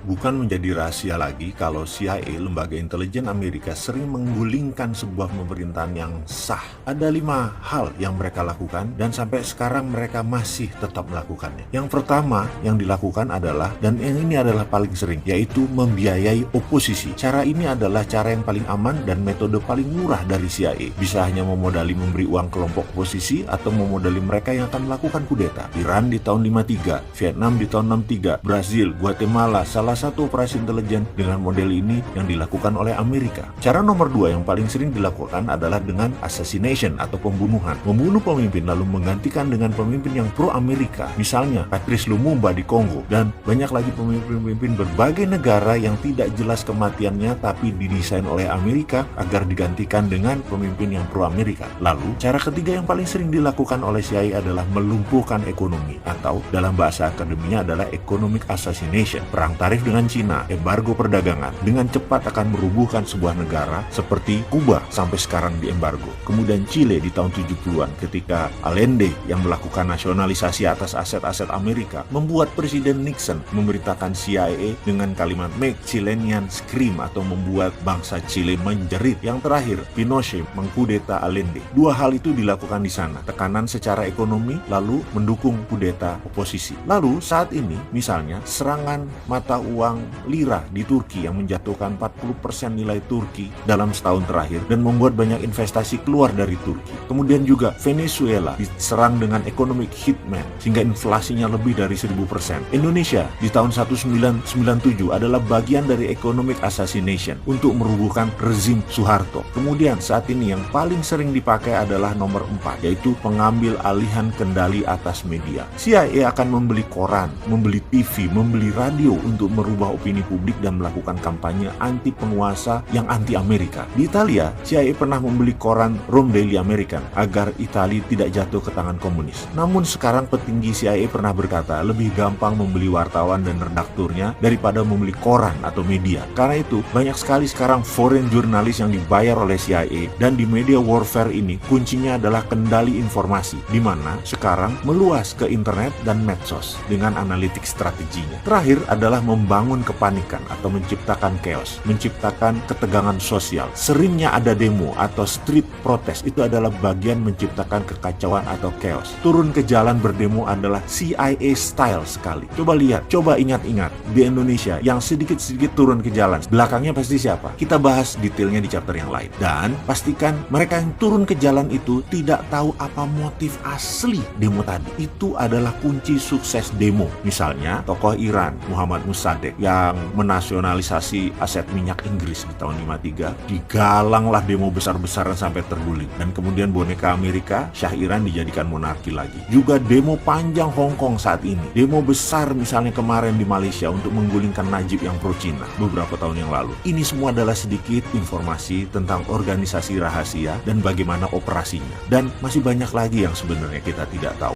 Bukan menjadi rahasia lagi kalau CIA, lembaga intelijen Amerika, sering menggulingkan sebuah pemerintahan yang sah. Ada 5 hal yang mereka lakukan dan sampai sekarang mereka masih tetap melakukannya. Yang pertama yang dilakukan adalah, dan yang ini adalah paling sering, yaitu membiayai oposisi. Cara ini adalah cara yang paling aman dan metode paling murah dari CIA. Bisa hanya memodali memberi uang kelompok oposisi atau memodali mereka yang akan melakukan kudeta. Iran di tahun 53, Vietnam di tahun 63, Brazil, Guatemala, salah satu operasi intelijen dengan model ini yang dilakukan oleh Amerika. Cara nomor 2 yang paling sering dilakukan adalah dengan assassination atau pembunuhan. Membunuh pemimpin lalu menggantikan dengan pemimpin yang pro-Amerika. Misalnya Patrice Lumumba di Kongo, dan banyak lagi pemimpin-pemimpin berbagai negara yang tidak jelas kematiannya tapi didesain oleh Amerika agar digantikan dengan pemimpin yang pro-Amerika. Lalu, cara ketiga yang paling sering dilakukan oleh CIA adalah melumpuhkan ekonomi, atau dalam bahasa akademinya adalah economic assassination. Perang tarif dengan Cina, embargo perdagangan, dengan cepat akan merubuhkan sebuah negara seperti Kuba sampai sekarang di embargo. Kemudian Chile di tahun 70-an ketika Allende yang melakukan nasionalisasi atas aset-aset Amerika membuat Presiden Nixon memerintahkan CIA dengan kalimat "Make Chileans Scream" atau membuat bangsa Chile menjerit. Yang terakhir, Pinochet mengkudeta Allende. 2 hal itu dilakukan di sana. Tekanan secara ekonomi lalu mendukung kudeta oposisi. Lalu saat ini misalnya serangan mata uang lira di Turki yang menjatuhkan 40% nilai Turki dalam setahun terakhir dan membuat banyak investasi keluar dari Turki. Kemudian juga Venezuela diserang dengan economic hitman sehingga inflasinya lebih dari 1000%. Indonesia di tahun 1997 adalah bagian dari economic assassination untuk merubuhkan rezim Soeharto. Kemudian saat ini yang paling sering dipakai adalah nomor 4, yaitu pengambil alihan kendali atas media. CIA akan membeli koran, membeli TV, membeli radio untuk merubah opini publik dan melakukan kampanye anti penguasa yang anti Amerika. Di Italia, CIA pernah membeli koran Rome Daily American agar Italia tidak jatuh ke tangan komunis. Namun sekarang petinggi CIA pernah berkata lebih gampang membeli wartawan dan redakturnya daripada membeli koran atau media. Karena itu, banyak sekali sekarang foreign jurnalis yang dibayar oleh CIA, dan di media warfare ini kuncinya adalah kendali informasi, di mana sekarang meluas ke internet dan medsos dengan analitik strateginya. Terakhir adalah membangun kepanikan atau menciptakan chaos, menciptakan ketegangan sosial. Seringnya ada demo atau street protest, itu adalah bagian menciptakan kekacauan atau chaos. Turun ke jalan berdemo adalah CIA style sekali. Coba lihat, coba ingat-ingat di Indonesia yang sedikit-sedikit turun ke jalan, belakangnya pasti siapa? Kita bahas detailnya di chapter yang lain. Dan pastikan mereka yang turun ke jalan itu tidak tahu apa motif asli demo tadi. Itu adalah kunci sukses demo. Misalnya tokoh Iran Muhammad Mossadegh yang menasionalisasi aset minyak Inggris di tahun 53, digalanglah demo besar-besaran sampai terguling, dan kemudian boneka Amerika Syah Iran dijadikan monarki lagi. Juga demo panjang Hong Kong saat ini, demo besar misalnya kemarin di Malaysia untuk menggulingkan Najib yang pro Cina beberapa tahun yang lalu. Ini semua adalah sedikit informasi tentang organisasi rahasia dan bagaimana operasinya, dan masih banyak lagi yang sebenarnya kita tidak tahu.